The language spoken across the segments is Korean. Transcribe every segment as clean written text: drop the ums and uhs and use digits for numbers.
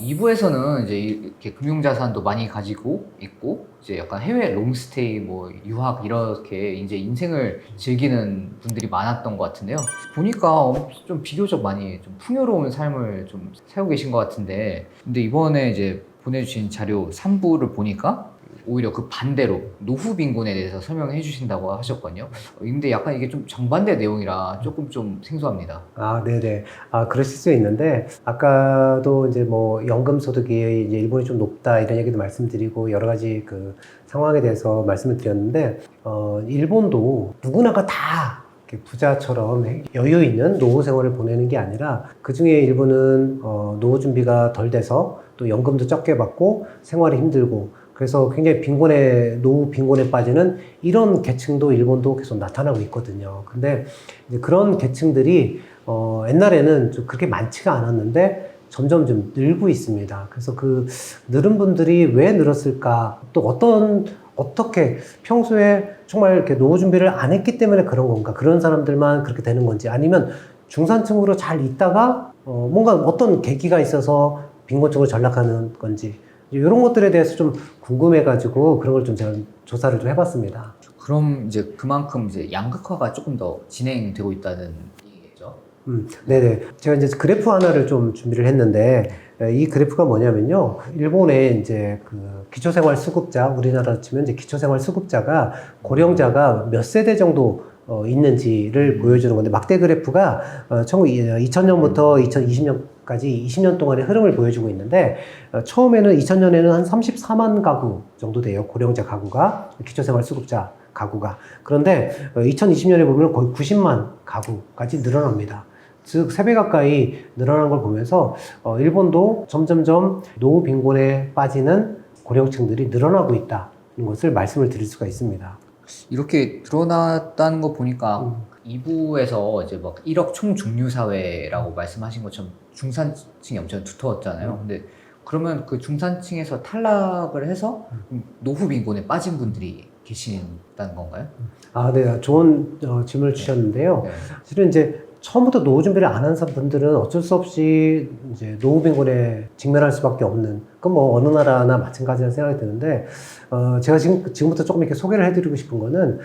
2부에서는 이제 이렇게 금융자산도 많이 가지고 있고, 이제 약간 해외 롱스테이, 뭐, 유학, 이렇게 이제 인생을 즐기는 분들이 많았던 것 같은데요. 보니까 좀 비교적 많이 좀 풍요로운 삶을 좀 살고 계신 것 같은데, 근데 이번에 이제 보내주신 자료 3부를 보니까 오히려 그 반대로 노후 빈곤에 대해서 설명해 주신다고 하셨거든요. 근데 약간 이게 좀 정반대 내용이라 조금 좀 생소합니다. 아, 네네. 아, 그러실 수 있는데, 아까도 이제 뭐, 연금 소득이 이제 일본이 좀 높다, 이런 얘기도 말씀드리고, 여러 가지 그 상황에 대해서 말씀을 드렸는데, 일본도 누구나가 다 이렇게 부자처럼 여유 있는 노후 생활을 보내는 게 아니라, 그 중에 일부는, 노후 준비가 덜 돼서, 또 연금도 적게 받고, 생활이 힘들고, 그래서 굉장히 노후 빈곤에 빠지는 이런 계층도 일본도 계속 나타나고 있거든요. 근데 이제 그런 계층들이 옛날에는 좀 그렇게 많지가 않았는데 점점 좀 늘고 있습니다. 그래서 그 늘은 분들이 왜 늘었을까? 또 어떻게 평소에 정말 이렇게 노후 준비를 안 했기 때문에 그런 건가? 그런 사람들만 그렇게 되는 건지 아니면 중산층으로 잘 있다가 뭔가 어떤 계기가 있어서 빈곤층으로 전락하는 건지 이런 것들에 대해서 좀 궁금해가지고 그런 걸 좀 제가 조사를 좀 해봤습니다. 그럼 이제 그만큼 이제 양극화가 조금 더 진행되고 있다는 얘기겠죠? 네네. 제가 이제 그래프 하나를 좀 준비를 했는데, 이 그래프가 뭐냐면요. 일본의 이제 그 기초생활수급자, 우리나라로 치면 이제 기초생활수급자가 고령자가 몇 세대 정도 있는지를 보여주는 건데, 막대 그래프가 2000년부터 2020년까지 20년 동안의 흐름을 보여주고 있는데, 처음에는 2000년에는 한 34만 가구 정도 돼요. 고령자 가구가, 기초생활수급자 가구가. 그런데 2020년에 보면 거의 90만 가구까지 늘어납니다. 즉 3배 가까이 늘어난 걸 보면서 일본도 점점점 노후 빈곤에 빠지는 고령층들이 늘어나고 있다는 것을 말씀을 드릴 수가 있습니다. 이렇게 드러났다는 거 보니까 2부에서 이제 막 1억 총중류 사회라고 말씀하신 것처럼 중산층이 엄청 두터웠잖아요. 근데 그러면 그 중산층에서 탈락을 해서 노후 빈곤에 빠진 분들이 계신다는 건가요? 아, 네. 좋은 질문을 주셨는데요. 네. 사실은 이제 처음부터 노후 준비를 안 한 분들은 어쩔 수 없이 이제 노후 빈곤에 직면할 수밖에 없는, 그건 뭐 어느 나라나 마찬가지라는 생각이 드는데, 제가 지금부터 조금 이렇게 소개를 해드리고 싶은 거는,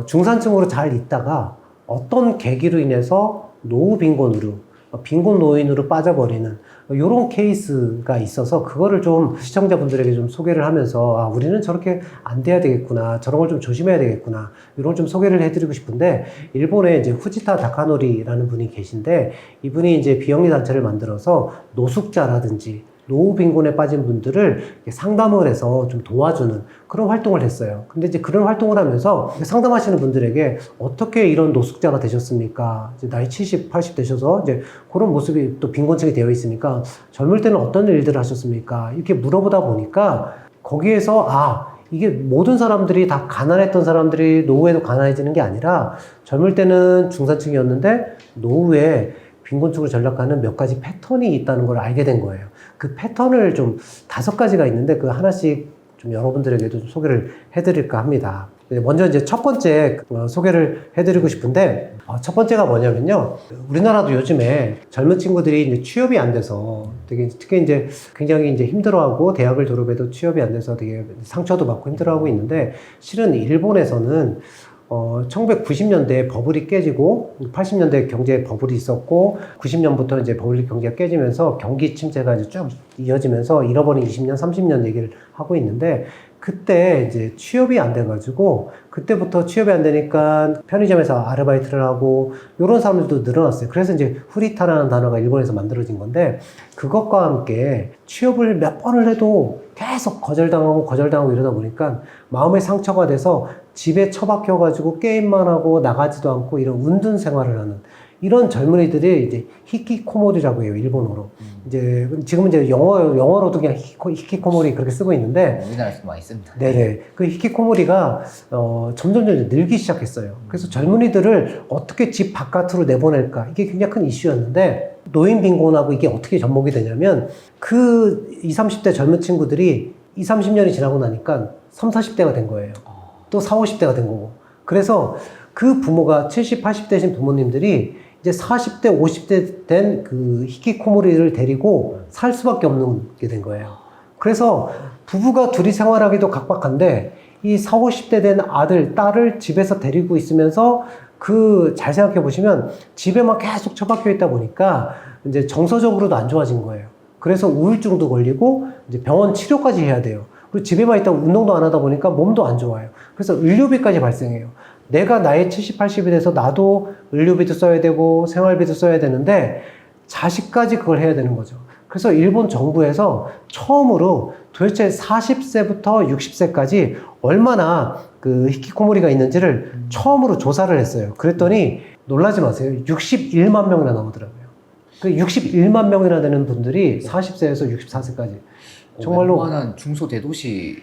중산층으로 잘 있다가 어떤 계기로 인해서 노후 빈곤으로, 빈곤 노인으로 빠져버리는 이런 케이스가 있어서 그거를 좀 시청자분들에게 좀 소개를 하면서 아, 우리는 저렇게 안 돼야 되겠구나, 저런 걸 좀 조심해야 되겠구나, 이런 걸 좀 소개를 해드리고 싶은데, 일본에 이제 후지타 다카노리라는 분이 계신데 이분이 이제 비영리 단체를 만들어서 노숙자라든지 노후 빈곤에 빠진 분들을 상담을 해서 좀 도와주는 그런 활동을 했어요. 근데 이제 그런 활동을 하면서 상담하시는 분들에게 어떻게 이런 노숙자가 되셨습니까? 이제 나이 70, 80 되셔서 이제 그런 모습이 또 빈곤층이 되어 있으니까 젊을 때는 어떤 일들을 하셨습니까? 이렇게 물어보다 보니까 거기에서 이게 모든 사람들이 다 가난했던 사람들이 노후에도 가난해지는 게 아니라 젊을 때는 중산층이었는데 노후에 빈곤층으로 전락하는 몇 가지 패턴이 있다는 걸 알게 된 거예요. 그 패턴을 좀 5가지가 있는데 그 하나씩 좀 여러분들에게도 좀 소개를 해드릴까 합니다. 먼저 이제 첫 번째 소개를 해드리고 싶은데, 첫 번째가 뭐냐면요. 우리나라도 요즘에 젊은 친구들이 이제 취업이 안 돼서 특히 이제 굉장히 이제 힘들어하고 대학을 졸업해도 취업이 안 돼서 되게 상처도 받고 힘들어하고 있는데, 실은 일본에서는 1990년대에 버블이 깨지고 80년대 경제 버블이 있었고 90년부터 이제 버블 경제가 깨지면서 경기 침체가 이제 쭉 이어지면서 잃어버린 20년, 30년 얘기를 하고 있는데, 그때 이제 취업이 안 돼가지고 그때부터 취업이 안 되니까 편의점에서 아르바이트를 하고 이런 사람들도 늘어났어요. 그래서 이제 후리타라는 단어가 일본에서 만들어진 건데, 그것과 함께 취업을 몇 번을 해도 계속 거절당하고 이러다 보니까 마음의 상처가 돼서 집에 처박혀가지고 게임만 하고 나가지도 않고 이런 운둔 생활을 하는 이런 젊은이들이 이제 히키코모리라고 해요, 일본어로. 이제 지금은 이제 영어로도 그냥 히키코모리 그렇게 쓰고 있는데, 우리나라에서 많이 씁니다. 네네. 그 히키코모리가 점점 늘기 시작했어요. 그래서 젊은이들을 어떻게 집 바깥으로 내보낼까, 이게 굉장히 큰 이슈였는데, 노인 빈곤하고 이게 어떻게 접목이 되냐면, 그 20, 30대 젊은 친구들이 20, 30년이 지나고 나니까 30, 40대가 된 거예요. 또 40, 50대가 된 거고. 그래서 그 부모가 70, 80대신 부모님들이 이제 40대, 50대 된 그 히키코모리를 데리고 살 수밖에 없는 게 된 거예요. 그래서 부부가 둘이 생활하기도 각박한데 이 40, 50대 된 아들, 딸을 집에서 데리고 있으면서 잘 생각해 보시면 집에만 계속 처박혀 있다 보니까 이제 정서적으로도 안 좋아진 거예요. 그래서 우울증도 걸리고 이제 병원 치료까지 해야 돼요. 그리고 집에만 있다가 운동도 안 하다 보니까 몸도 안 좋아요. 그래서 의료비까지 발생해요. 내가 나이 70, 80이 돼서 나도 의료비도 써야 되고 생활비도 써야 되는데 자식까지 그걸 해야 되는 거죠. 그래서 일본 정부에서 처음으로 도대체 40세부터 60세까지 얼마나 그 히키코모리가 있는지를 처음으로 조사를 했어요. 그랬더니 놀라지 마세요. 61만 명이나 나오더라고요. 그 61만 명이나 되는 분들이 40세에서 64세까지 정말로 웬만한 중소대도시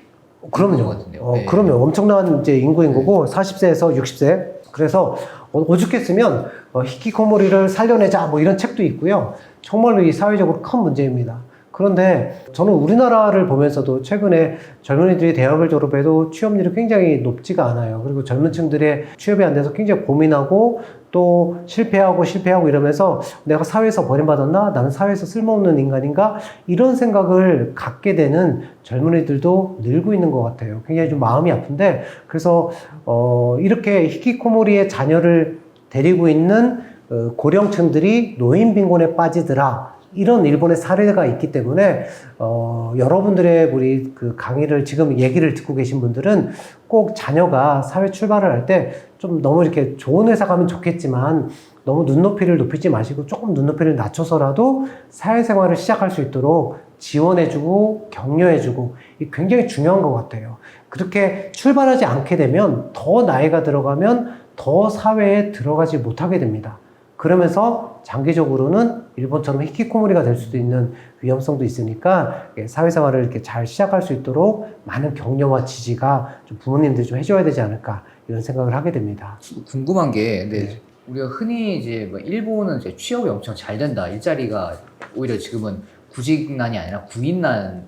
그럼요. 같은데요. 네. 그럼요. 엄청난 이제 인구인 거고 40세에서 60세. 그래서 오죽했으면 히키코모리를 살려내자 뭐 이런 책도 있고요. 정말로 이 사회적으로 큰 문제입니다. 그런데 저는 우리나라를 보면서도 최근에 젊은이들이 대학을 졸업해도 취업률이 굉장히 높지가 않아요. 그리고 젊은 층들의 취업이 안 돼서 굉장히 고민하고 또 실패하고 이러면서 내가 사회에서 버림받았나? 나는 사회에서 쓸모없는 인간인가? 이런 생각을 갖게 되는 젊은이들도 늘고 있는 것 같아요. 굉장히 좀 마음이 아픈데 그래서 이렇게 히키코모리의 자녀를 데리고 있는 고령층들이 노인 빈곤에 빠지더라. 이런 일본의 사례가 있기 때문에 여러분들의 우리 그 강의를 지금 얘기를 듣고 계신 분들은 꼭 자녀가 사회 출발을 할 때 좀 너무 이렇게 좋은 회사 가면 좋겠지만 너무 눈높이를 높이지 마시고 조금 눈높이를 낮춰서라도 사회생활을 시작할 수 있도록 지원해주고 격려해주고 이게 굉장히 중요한 것 같아요. 그렇게 출발하지 않게 되면 더 나이가 들어가면 더 사회에 들어가지 못하게 됩니다. 그러면서 장기적으로는 일본처럼 히키코모리가 될 수도 있는 위험성도 있으니까 사회생활을 이렇게 잘 시작할 수 있도록 많은 격려와 지지가 좀 부모님들이 좀 해줘야 되지 않을까 이런 생각을 하게 됩니다. 궁금한 게, 근데 우리가 흔히 이제 뭐 일본은 이제 취업이 엄청 잘 된다. 일자리가 오히려 지금은 구직난이 아니라 구인난이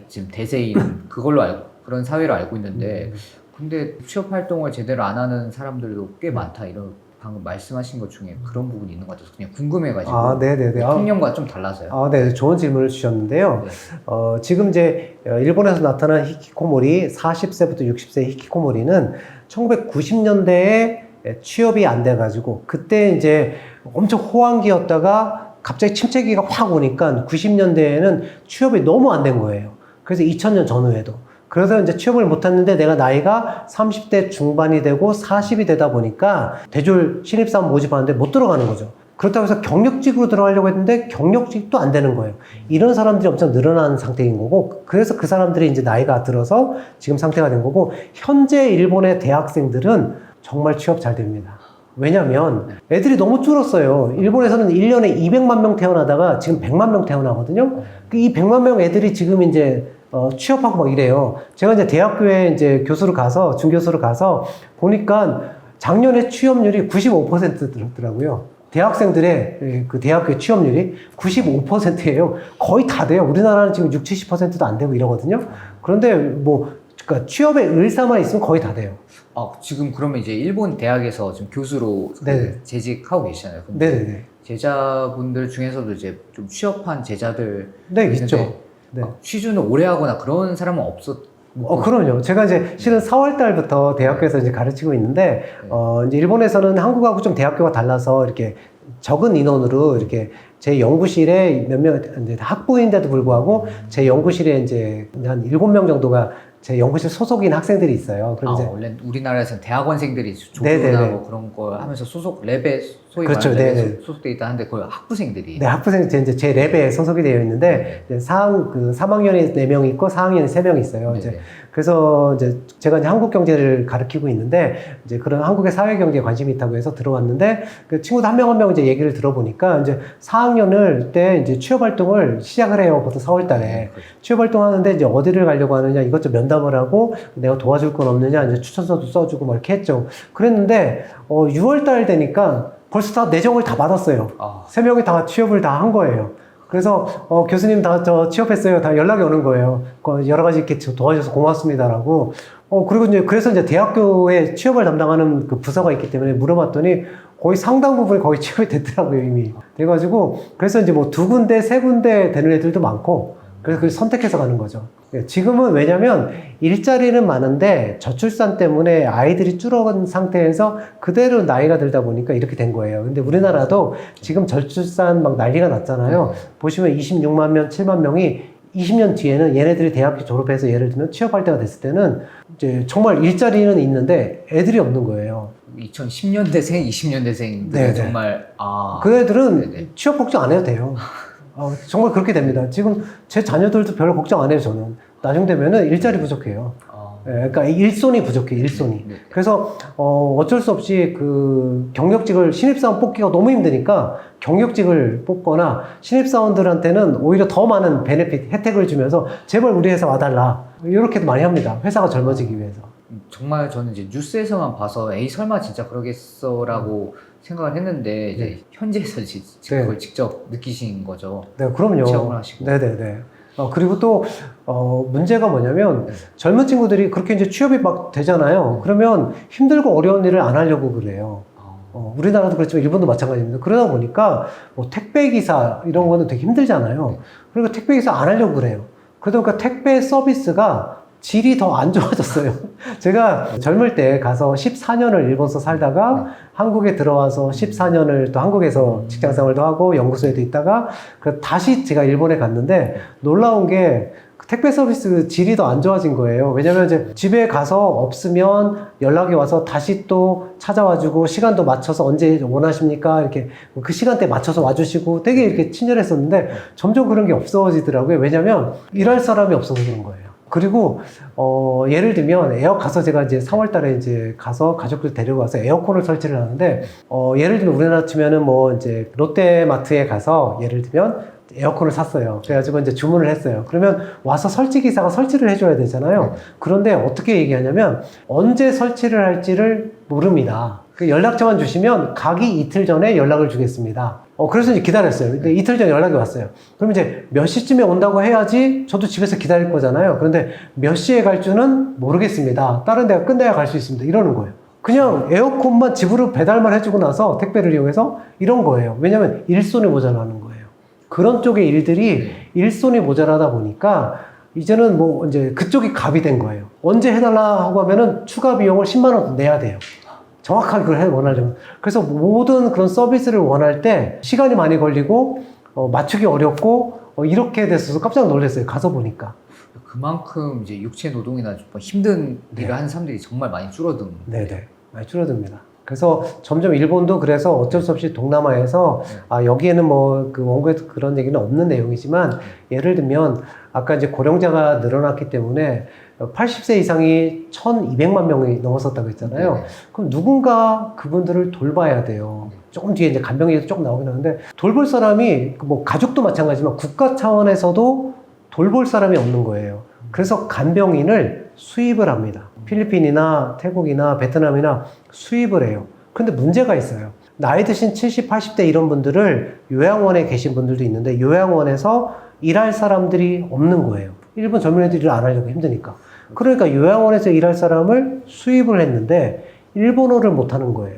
지금 대세인 그런 사회로 알고 있는데, 근데 취업 활동을 제대로 안 하는 사람들도 꽤 많다. 이런 방금 말씀하신 것 중에 그런 부분이 있는 것 같아서 그냥 궁금해가지고. 네네네. 통념과 좀 달라서요. 네. 좋은 질문을 주셨는데요. 네. 지금 이제 일본에서 나타난 히키코모리, 40세부터 60세 히키코모리는 1990년대에 취업이 안 돼가지고 그때 이제 엄청 호황기였다가 갑자기 침체기가 확 오니까 90년대에는 취업이 너무 안 된 거예요. 그래서 2000년 전후에도. 그래서 이제 취업을 못했는데 내가 나이가 30대 중반이 되고 40이 되다 보니까 대졸 신입사원 모집하는데 못 들어가는 거죠. 그렇다고 해서 경력직으로 들어가려고 했는데 경력직도 안 되는 거예요. 이런 사람들이 엄청 늘어나는 상태인 거고 그래서 그 사람들이 이제 나이가 들어서 지금 상태가 된 거고 현재 일본의 대학생들은 정말 취업 잘 됩니다. 왜냐면 애들이 너무 줄었어요. 일본에서는 1년에 200만 명 태어나다가 지금 100만 명 태어나거든요. 이 100만 명 애들이 지금 이제 취업하고 막 이래요. 제가 이제 대학교에 이제 중교수로 가서 보니까 작년에 취업률이 95%더라고요. 대학생들의 그 대학교 취업률이 95%예요. 거의 다 돼요. 우리나라는 지금 60, 70%도 안 되고 이러거든요. 그런데 그러니까 취업의 의사만 있으면 거의 다 돼요. 지금 그러면 이제 일본 대학에서 지금 교수로 재직하고 계시잖아요. 네네. 제자분들 중에서도 이제 좀 취업한 제자들. 있죠. 네. 취준을 오래 하거나 그런 사람은 그럼요. 제가 이제 실은 4월 달부터 대학교에서 이제 가르치고 있는데, 이제 일본에서는 한국하고 좀 대학교가 달라서 이렇게 적은 인원으로 이렇게 제 연구실에 몇 명, 이제 학부인데도 불구하고 제 연구실에 이제 한 7명 정도가 제 연구실 소속인 학생들이 있어요. 그럼 이제 원래 우리나라에서는 대학원생들이 조교나 뭐 그런 걸 하면서 랩에 소위 말하는 랩에 소속돼 있다 하는데 거의 학부생들이. 네, 학부생 이제 제 랩에 소속이 되어 있는데 3학년이 4명 있고 4학년이 3명 있어요. 이제 그래서 이제 제가 이제 한국 경제를 가르치고 있는데 이제 그런 한국의 사회 경제에 관심이 있다고 해서 들어왔는데 그 친구들 한 명 한 명 이제 얘기를 들어보니까 이제 4학년을 때 이제 취업 활동을 시작을 해요. 보통 4월 달에 취업 활동하는데 이제 어디를 가려고 하느냐 이것저것 면담을 하고 내가 도와줄 건 없느냐 이제 추천서도 써주고 막 이렇게 했죠. 그랬는데 6월 달 되니까 벌써 다 내정을 다 받았어요. 3명이 다 취업을 다 한 거예요. 그래서 교수님 저 취업했어요. 다 연락이 오는 거예요. 여러 가지 이렇게 도와줘서 고맙습니다라고. 그리고 그래서 이제 대학교에 취업을 담당하는 그 부서가 있기 때문에 물어봤더니 거의 상당 부분이 거의 취업이 됐더라고요, 이미. 돼가지고, 그래서 이제 뭐 2군데, 3군데 되는 애들도 많고, 그래서 그걸 선택해서 가는 거죠. 지금은 왜냐면 일자리는 많은데 저출산 때문에 아이들이 줄어든 상태에서 그대로 나이가 들다 보니까 이렇게 된 거예요. 근데 우리나라도 지금 저출산 막 난리가 났잖아요. 보시면 26만 명, 7만 명이 20년 뒤에는 얘네들이 대학교 졸업해서 예를 들면 취업할 때가 됐을 때는 이제 정말 일자리는 있는데 애들이 없는 거예요. 2010년대생, 20년대생 네네. 정말 그 애들은 네네. 취업 걱정 안 해도 돼요. 정말 그렇게 됩니다. 지금 제 자녀들도 별로 걱정 안 해요, 저는. 나중 되면은 일자리 부족해요. 예, 그러니까 일손이 부족해, 일손이. 네. 그래서 어쩔 수 없이 그 경력직을 신입사원 뽑기가 너무 힘드니까 경력직을 뽑거나 신입사원들한테는 오히려 더 많은 베네핏, 혜택을 주면서 제발 우리 회사 와달라. 이렇게도 많이 합니다. 회사가 젊어지기 위해서. 정말 저는 이제 뉴스에서만 봐서 에이 설마 진짜 그러겠어라고 생각을 했는데 이제 현지에서 지금 네. 그걸 직접 느끼신 거죠. 네, 그럼요. 체험을 하시고. 네네네. 그리고 또, 문제가 뭐냐면, 젊은 친구들이 그렇게 이제 취업이 막 되잖아요. 그러면 힘들고 어려운 일을 안 하려고 그래요. 우리나라도 그렇지만 일본도 마찬가지입니다. 그러다 보니까 뭐 택배기사 이런 거는 되게 힘들잖아요. 그리고 택배기사 안 하려고 그래요. 그러다 보니까 택배 서비스가 질이 더 안 좋아졌어요. 제가 젊을 때 가서 14년을 일본에서 살다가 한국에 들어와서 14년을 또 한국에서 직장 생활도 하고 연구소에도 있다가 다시 제가 일본에 갔는데 놀라운 게 택배 서비스 질이 더 안 좋아진 거예요. 왜냐면 이제 집에 가서 없으면 연락이 와서 다시 또 찾아와주고 시간도 맞춰서 언제 원하십니까? 이렇게 그 시간대에 맞춰서 와주시고 되게 이렇게 친절했었는데 점점 그런 게 없어지더라고요. 왜냐면 일할 사람이 없어서 그런 거예요. 그리고 예를 들면 가서 제가 이제 4월 달에 이제 가서 가족들 데려가서 에어컨을 설치를 하는데 예를 들면 우리나라 치면은 뭐 이제 롯데마트에 가서 예를 들면 에어컨을 샀어요. 그래가지고 이제 주문을 했어요. 그러면 와서 설치기사가 설치를 해줘야 되잖아요. 그런데 어떻게 얘기하냐면 언제 설치를 할지를 모릅니다. 그 연락처만 주시면 가기 이틀 전에 연락을 주겠습니다. 그래서 이제 기다렸어요. 근데 이틀 전에 연락이 왔어요. 그럼 이제 몇 시쯤에 온다고 해야지 저도 집에서 기다릴 거잖아요. 그런데 몇 시에 갈 줄은 모르겠습니다. 다른 데가 끝내야 갈 수 있습니다. 이러는 거예요. 그냥 에어컨만 집으로 배달만 해주고 나서 택배를 이용해서 이런 거예요. 왜냐면 일손이 모자라는 거예요. 그런 쪽의 일들이 일손이 모자라다 보니까 이제는 뭐 이제 그쪽이 갑이 된 거예요. 언제 해달라 하고 하면은 추가 비용을 10만 원 내야 돼요. 정확하게 그걸 원하려면. 그래서 모든 그런 서비스를 원할 때 시간이 많이 걸리고 맞추기 어렵고 이렇게 됐어서 깜짝 놀랐어요. 가서 보니까. 그만큼 이제 육체 노동이나 좀 힘든 일을 네. 하는 사람들이 정말 많이 줄어든. 네네. 많이 줄어듭니다. 그래서 점점 일본도 그래서 어쩔 수 없이 동남아에서 여기에는 뭐 그 원고에도 그런 얘기는 없는 내용이지만 예를 들면 아까 이제 고령자가 늘어났기 때문에 80세 이상이 1200만 명이 넘었었다고 했잖아요. 네. 그럼 누군가 그분들을 돌봐야 돼요. 조금 뒤에 이제 간병 얘기도 조금 나오긴 하는데 돌볼 사람이 뭐 가족도 마찬가지지만 국가 차원에서도 돌볼 사람이 없는 거예요. 그래서 간병인을 수입을 합니다. 필리핀이나 태국이나 베트남이나 수입을 해요. 그런데 문제가 있어요. 나이 드신 70, 80대 이런 분들을 요양원에 계신 분들도 있는데 요양원에서 일할 사람들이 없는 거예요. 일본 젊은 애들이 일 안 하려고 힘드니까. 그러니까 요양원에서 일할 사람을 수입을 했는데 일본어를 못하는 거예요.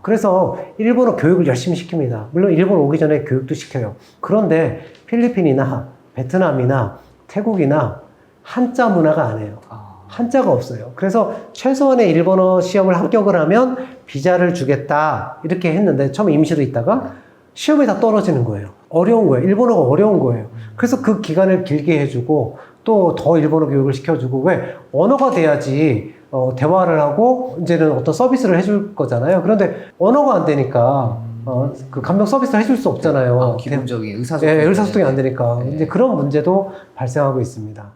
그래서 일본어 교육을 열심히 시킵니다. 물론 일본 오기 전에 교육도 시켜요. 그런데 필리핀이나 베트남이나 태국이나 한자 문화가 안 해요. 한자가 없어요. 그래서 최소한의 일본어 시험을 합격을 하면 비자를 주겠다 이렇게 했는데 처음에 임시로 있다가 시험에 다 떨어지는 거예요. 어려운 거예요. 일본어가 어려운 거예요. 그래서 그 기간을 길게 해주고 또 더 일본어 교육을 시켜주고 왜 언어가 돼야지 대화를 하고 이제는 어떤 서비스를 해줄 거잖아요. 그런데 언어가 안 되니까 그 간병 서비스를 해줄 수 없잖아요. 기본적인 의사소통이 의사소통이 안 되니까 네. 이제 그런 문제도 발생하고 있습니다.